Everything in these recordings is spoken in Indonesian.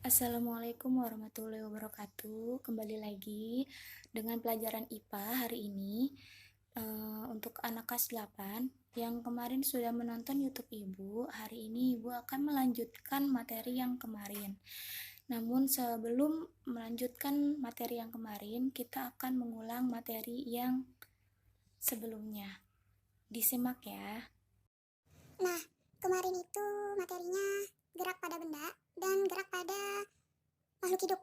Assalamualaikum warahmatullahi wabarakatuh. Kembali lagi dengan pelajaran IPA hari ini. Untuk anak kelas 8 yang kemarin sudah menonton YouTube Ibu, hari ini Ibu akan melanjutkan materi yang kemarin. Namun sebelum melanjutkan materi yang kemarin, kita akan mengulang materi yang sebelumnya. Disimak ya. Nah, kemarin itu materinya gerak pada benda dan gerak pada makhluk hidup.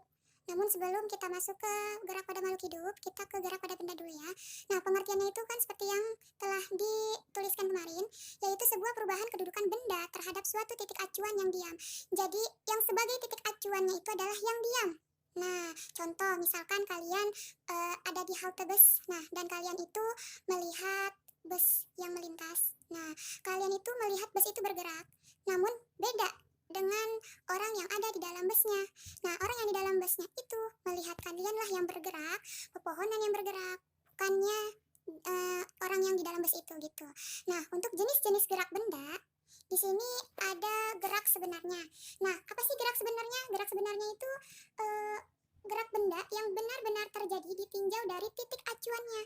Namun sebelum kita masuk ke gerak pada makhluk hidup, kita ke gerak pada benda dulu ya. Nah, pengertiannya itu kan seperti yang telah dituliskan kemarin, yaitu sebuah perubahan kedudukan benda terhadap suatu titik acuan yang diam. Jadi, yang sebagai titik acuannya itu adalah yang diam. Nah, contoh misalkan kalian ada di halte bus. Nah, dan kalian itu melihat bus yang melintas. Nah, kalian itu melihat bus itu bergerak. Namun beda dengan orang yang ada di dalam busnya. Nah, orang yang di dalam busnya itu melihat kalianlah yang bergerak, pepohonan yang bergerak, bukannya orang yang di dalam bus itu gitu. Nah, untuk jenis-jenis gerak benda, di sini ada gerak sebenarnya. Nah, apa sih gerak sebenarnya? Gerak sebenarnya itu gerak benda yang benar-benar terjadi ditinjau dari titik acuannya.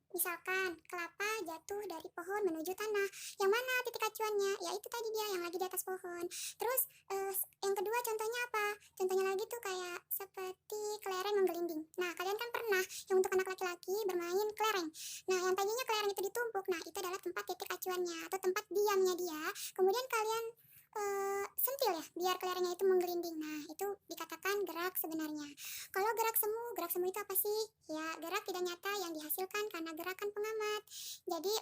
Misalkan kelapa jatuh dari pohon menuju tanah. Yang mana titik acuannya? Ya itu tadi dia yang lagi di atas pohon. Terus yang kedua contohnya apa? Contohnya lagi tuh kayak seperti kelereng menggelinding. Nah, kalian kan pernah yang untuk anak laki-laki bermain kelereng. Nah, yang tadinya kelereng itu ditumpuk. Nah, itu adalah tempat titik acuannya atau tempat diamnya dia. Kemudian kalian sentil ya biar kelerengnya itu menggelinding. Nah, itu dikatakan gerak sebenarnya. Kalau gerak semu itu apa sih? Ya, gerak tidak nyata yang dihasilkan karena gerakan pengamat. Jadi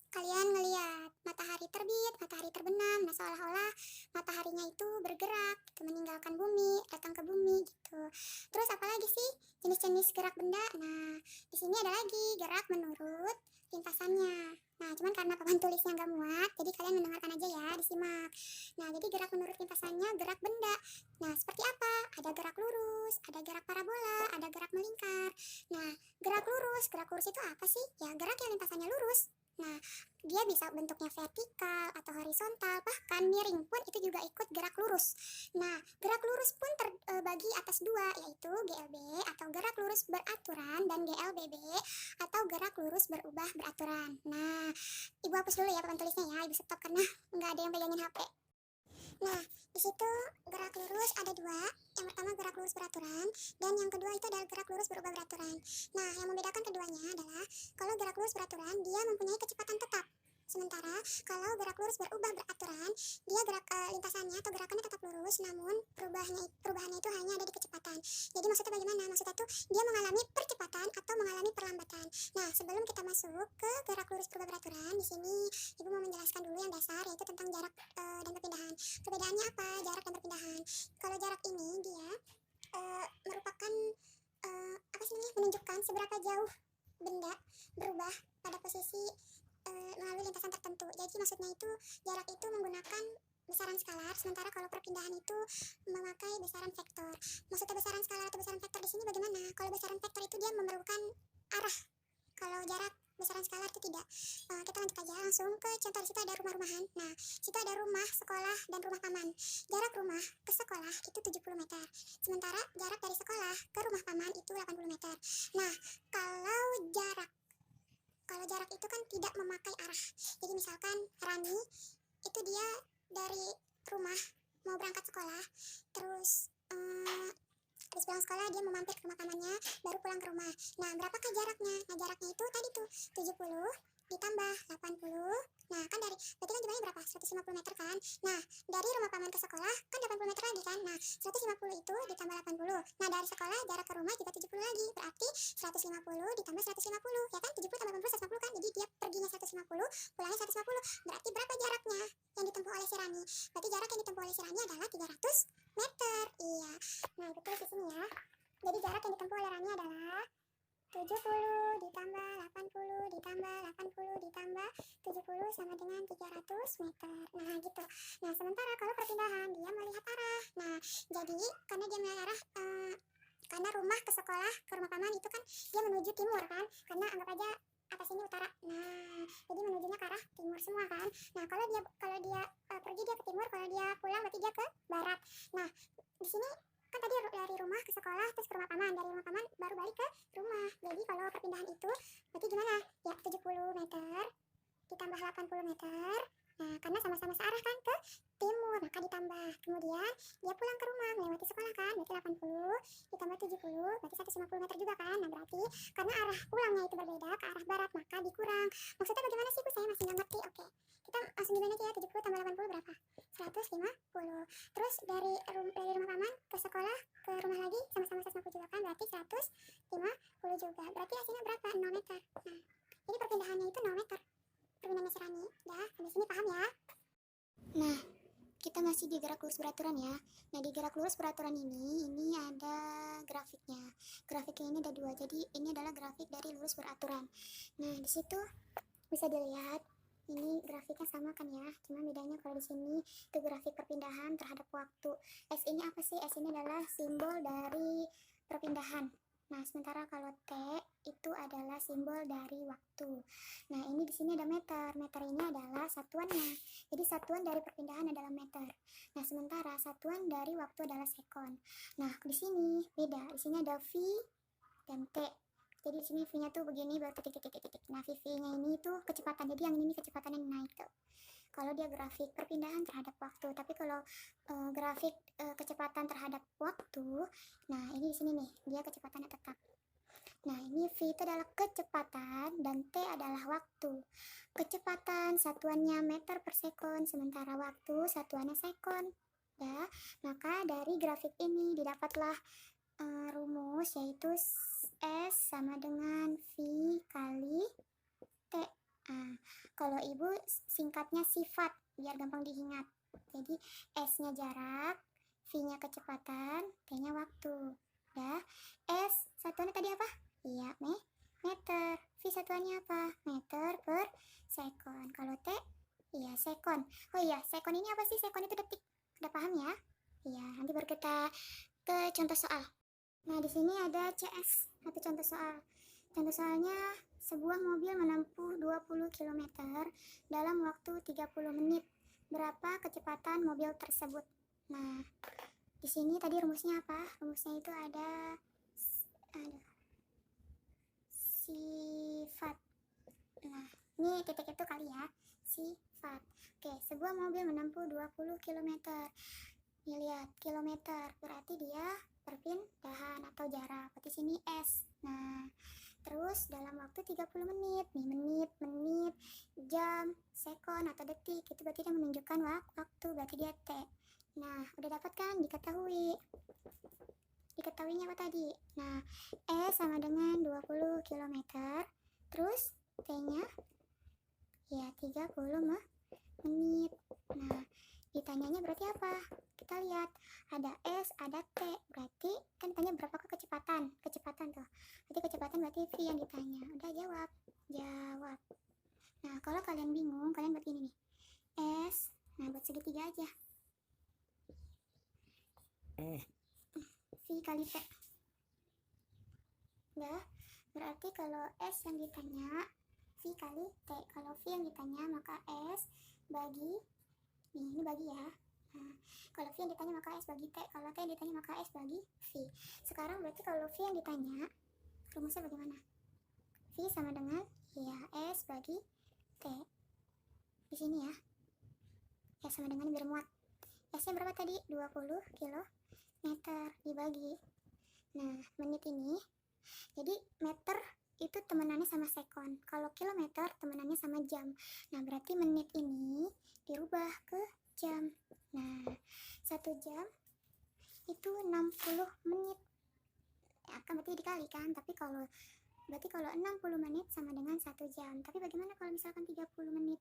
kalian ngelihat matahari terbit, matahari terbenam, nah seolah-olah mataharinya itu bergerak gitu, meninggalkan bumi, datang ke bumi gitu. Terus apalagi sih jenis-jenis gerak benda? Nah, di sini ada lagi gerak menurut lintasannya. Nah, cuman karena papan tulisnya nggak muat, jadi kalian mendengarkan aja ya, disimak. Nah, jadi gerak menurut lintasannya gerak benda. Nah, seperti apa? Ada gerak lurus, ada gerak parabola, ada gerak melingkar. Nah, gerak lurus itu apa sih? Ya, gerak yang lintasannya lurus. Nah, dia bisa bentuknya vertikal atau horizontal, bahkan miring pun itu juga ikut gerak lurus. Nah, gerak lurus pun terbagi atas dua, yaitu GLB atau gerak lurus beraturan dan GLBB atau gerak lurus berubah beraturan. Nah, Ibu hapus dulu ya papan tulisnya ya, Ibu stop karena nggak ada yang pegangin HP. Nah, di situ gerak lurus ada dua. Yang pertama gerak lurus beraturan, dan yang kedua itu adalah gerak lurus berubah beraturan. Nah, yang membedakan keduanya adalah kalau gerak lurus beraturan dia mempunyai kecepatan tetap. Sementara kalau gerak lurus berubah beraturan, dia gerak lintasannya atau gerakannya tetap lurus, namun perubahannya itu hanya ada di kecepatan. Jadi maksudnya bagaimana? Maksudnya tuh dia mengalami percepatan atau mengalami perlambatan. Nah, sebelum kita masuk ke gerak lurus berubah beraturan, di sini Ibu mau menjelaskan dulu yang dasar, yaitu tentang jarak dan perpindahan. Perbedaannya apa? Jarak dan perpindahan. Kalau jarak ini dia merupakan apa sih namanya? Menunjukkan seberapa jauh benda berubah pada posisi melalui lintasan tertentu. Jadi maksudnya itu jarak itu menggunakan besaran skalar, sementara kalau perpindahan itu memakai besaran vektor. Maksudnya besaran skalar atau besaran vektor di sini bagaimana? Kalau besaran vektor itu dia memerlukan arah, kalau jarak besaran skalar itu tidak. Kita lanjut aja langsung ke contoh. Di situ ada rumah-rumahan. Nah, situ ada rumah, sekolah, dan rumah paman. Jarak rumah ke sekolah itu 70 meter. Sementara jarak dari sekolah ke rumah paman itu 80 meter. Nah, kalau jarak kalau jarak itu kan tidak memakai arah. Jadi misalkan Rani itu dia dari rumah mau berangkat sekolah, terus habis pulang sekolah dia mau mampir ke rumah pamannya, baru pulang ke rumah. Nah, berapakah jaraknya? Nah, jaraknya itu tadi tuh 70 ditambah 80. Nah, kan berarti kan jumlahnya berapa? 150 meter kan? Nah, dari rumah paman ke sekolah kan 80 meter lagi kan? Nah, 150 itu ditambah 80. Nah, dari sekolah jarak ke rumah juga 70 lagi. Berarti 150 ditambah 150. Ya kan? 70 tambah 80 150 kan? Jadi dia perginya 150, pulangnya 150. Berarti berapa jaraknya yang ditempuh oleh si Rani? Berarti jarak yang ditempuh oleh si Rani adalah 300 meter. Iya. Nah, itu tulis di sini ya. Jadi jarak yang ditempuh oleh Rani adalah 70 ditambah 80 ditambah 80 ditambah 70 sama dengan 300 meter. Nah, gitu. Nah, sementara kalau perpindahan dia melihat arah. Nah, jadi karena dia melihat arah karena rumah ke sekolah ke rumah paman itu kan dia menuju timur kan, karena anggap aja atas ini utara. Nah, jadi menujunya ke arah timur semua kan. Nah, kalau dia pergi dia ke timur, kalau dia pulang berarti dia ke barat. Nah, di sini kan tadi dari rumah ke sekolah terus ke rumah paman, dari rumah paman baru balik ke rumah. Jadi kalau perpindahan itu berarti gimana? Ya 70 meter ditambah 80 meter. Nah, karena sama-sama searah kan ke timur, maka ditambah. Kemudian dia pulang ke rumah melewati sekolah kan, berarti 80 ditambah 70, berarti 150 meter juga kan. Nah, berarti karena arah pulangnya itu berbeda ke arah barat, maka dikurang. Maksudnya bagaimana sih, Bu? Saya masih nggak ngerti. Oke. Kita langsung juga aja ya, 70 tambah 80 berapa? 150. Terus dari rumah paman ke sekolah ke rumah lagi sama-sama 150 juga kan, berarti 150 juga. Berarti hasilnya berapa? 0 meter. Nah, jadi perpindahannya itu 0 meter. Perpindahannya Sirani. Ya, sampai sini paham ya? Nah, kita masih di gerak lurus beraturan ya. Nah, di gerak lurus beraturan ini ada grafiknya. Grafiknya ini ada dua, jadi ini adalah grafik dari lurus beraturan. Nah, di situ bisa dilihat ini grafiknya sama kan ya, cuma bedanya kalau di sini itu grafik perpindahan terhadap waktu. S ini apa sih? S ini adalah simbol dari perpindahan. Nah, sementara kalau T itu adalah simbol dari waktu. Nah, ini di sini ada meter. Meter ini adalah satuannya. Jadi satuan dari perpindahan adalah meter. Nah, sementara satuan dari waktu adalah sekon. Nah, di sini beda. Di sini ada V dan T. Jadi di sini V-nya tuh begini baru titik. Nah, V-nya ini tuh kecepatan. Jadi yang ini kecepatan yang naik tuh. Kalau dia grafik perpindahan terhadap waktu, tapi kalau grafik kecepatan terhadap waktu, nah ini di sini nih, dia kecepatannya tetap. Nah, ini V itu adalah kecepatan dan T adalah waktu. Kecepatan satuannya meter per sekon, sementara waktu satuannya sekon. Ya, maka dari grafik ini didapatlah rumus yaitu S sama dengan V kali T. Kalau ibu singkatnya sifat biar gampang diingat. Jadi S-nya jarak, V-nya kecepatan, T-nya waktu. Ya, S satuannya tadi apa? Iya, meter. V satuannya apa? Meter per sekon. Kalau T, iya sekon. Oh iya, sekon ini apa sih? Sekon itu detik. Udah paham ya? Iya, nanti baru kita ke contoh soal. Nah, di sini ada CS, satu contoh soal. Contoh soalnya, sebuah mobil menempuh 20 km dalam waktu 30 menit. Berapa kecepatan mobil tersebut? Nah, di sini tadi rumusnya apa? Rumusnya itu ada sifat. Nah, ini titik itu kali ya, sifat. Oke, sebuah mobil menempuh 20 km. Nih lihat, kilometer berarti dia perpindahan atau jarak. Di sini S. Nah, terus dalam waktu 30 menit. Nih, menit, jam, sekon atau detik. Itu berarti dia menunjukkan waktu, berarti dia T. Nah, udah dapat kan? Diketahui. Diketahuinya apa tadi? Nah, S sama dengan 20 km. Terus T-nya ya 30 menit. Nah, ditanyanya berarti apa? Kita lihat ada S, ada T, berarti kan ditanya berapa kecepatan tuh, berarti kecepatan berarti V yang ditanya. Udah jawab. Nah, kalau kalian bingung, kalian buat gini nih, S, nah buat segitiga aja, V kali T. Udah, berarti kalau S yang ditanya V kali T, kalau V yang ditanya maka S bagi ini bagi ya. Nah, kalau V yang ditanya maka S bagi T, kalau T yang ditanya maka S bagi V. Sekarang berarti kalau V yang ditanya rumusnya bagaimana? V sama dengan ya S bagi T. Di sini ya. S sama dengan biar muat. S-nya berapa tadi? 20 km dibagi. Nah, menit ini. Jadi meter itu temenannya sama sekon. Kalau kilometer temenannya sama jam. Nah, berarti menit ini dirubah ke jam. Nah, 1 jam itu 60 menit. Akan berarti dikalikan, tapi kalau 60 menit sama dengan 1 jam. Tapi bagaimana kalau misalkan 30 menit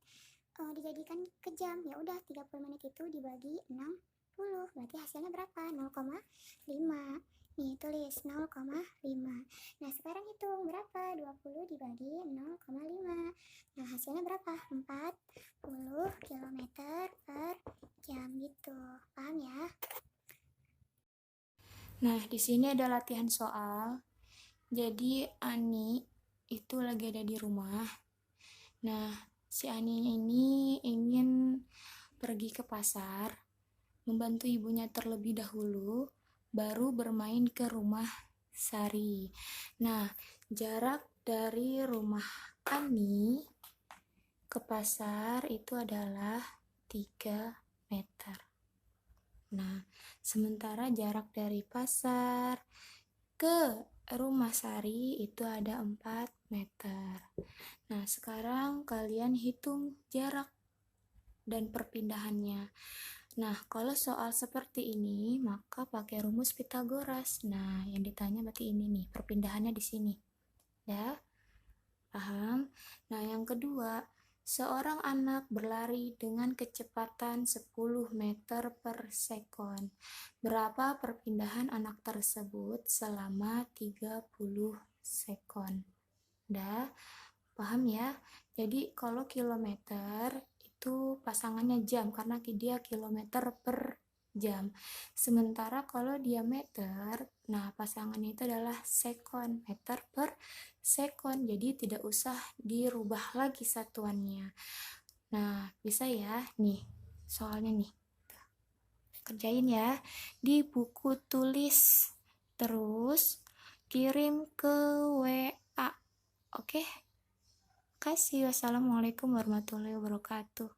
dijadikan ke jam? Ya udah 30 menit itu dibagi 60. Berarti hasilnya berapa? 0,5. Nih, tulis 0,5. Nah, sekarang hitung berapa? 20 dibagi 0,5. Nah, hasilnya berapa? 40 km per jam gitu. Paham ya? Nah, di sini ada latihan soal. Jadi Ani itu lagi ada di rumah. Nah, si Ani ini ingin pergi ke pasar, membantu ibunya terlebih dahulu baru bermain ke rumah Sari. Nah, jarak dari rumah Ani ke pasar itu adalah 3 meter. Nah, sementara jarak dari pasar ke rumah Sari itu ada 4 meter. Nah, sekarang kalian hitung jarak dan perpindahannya. Nah, kalau soal seperti ini, maka pakai rumus Pitagoras. Nah, yang ditanya berarti ini nih, perpindahannya di sini. Ya, paham? Nah, yang kedua, seorang anak berlari dengan kecepatan 10 meter per sekon. Berapa perpindahan anak tersebut selama 30 sekon? Dah, paham ya? Jadi kalau kilometer itu pasangannya jam karena dia kilometer per jam. Sementara kalau diameter, nah pasangannya itu adalah sekon, meter per sekon. Jadi tidak usah dirubah lagi satuannya. Nah, bisa ya? Nih, soalnya nih. Kerjain ya di buku tulis. Terus kirim ke WA. Oke? Kasih. Wassalamualaikum warahmatullahi wabarakatuh.